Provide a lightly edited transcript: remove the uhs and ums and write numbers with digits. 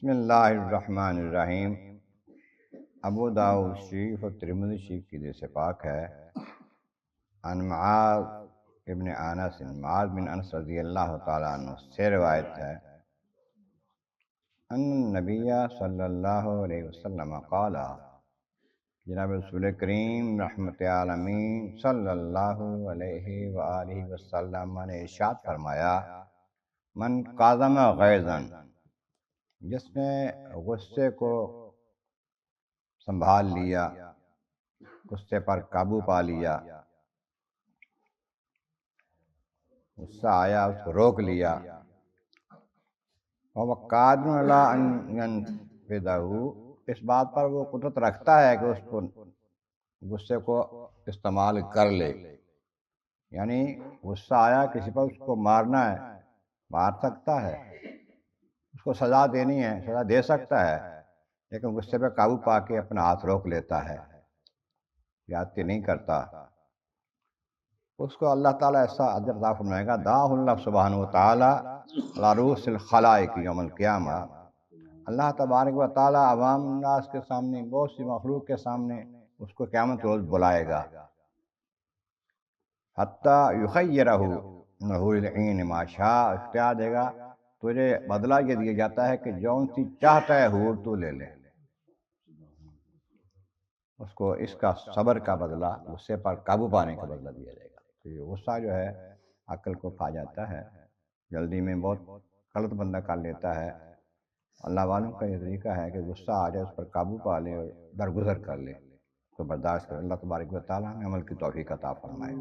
بسم اللہ الرحمن الرحیم۔ ابو داؤد شریف اور ترمذی شریف کی حدیث پاک ہے، عن معاذ ابن انس، معاذ بن انس رضی اللہ تعالیٰ عنہ سے روایت ہے، ان نبی صلی اللہ علیہ وسلم قال، جناب رسول کریم رحمت عالمین صلی اللہ علیہ وآلہ وسلم نے ارشاد فرمایا، من کاظم غیظاً، جس نے غصے کو سنبھال لیا، غصے پر قابو پا لیا، غصہ آیا اس کو روک لیا، وہ قادر علی ان ینفذہ، اس بات پر وہ قدرت رکھتا ہے کہ اس کو غصے کو استعمال کر لے، یعنی غصہ آیا کسی پر، اس کو مارنا ہے مار سکتا ہے، اس کو سزا دینی ہے سزا دے سکتا ہے، لیکن غصے پہ قابو پا کے اپنا ہاتھ روک لیتا ہے، زیادتی نہیں کرتا، اس کو اللہ تعالیٰ ایسا اجر عطا فرمائے گا، دعاہ اللہ سبحانہ و تعالیٰ علی رؤوس الخلائق یوم القیامہ، اللہ تبارک و تعالیٰ عوام الناس کے سامنے، بہت سی مخلوق کے سامنے اس کو قیامت روز بلائے گا، حتیٰ یخیرہ من حور العین ما شاء، اختیار دے گا تجھے بدلہ یہ دیا جاتا ہے کہ جون سی چاہتا ہے حور تو لے لے، اس کو اس کا صبر کا بدلہ، غصے پر قابو پانے کا بدلہ دیا جائے گا۔ تو یہ غصہ جو ہے عقل کو کھا جاتا ہے، جلدی میں بہت غلط بندہ کر لیتا ہے۔ اللہ والوں کا یہ طریقہ ہے کہ غصہ آ جائے اس پر قابو پا لے اور درگزر کر لے، اس کو برداشت کرے۔ اللہ تبارک و تعالیٰ ہمیں عمل کی توفیق عطا فرمائے۔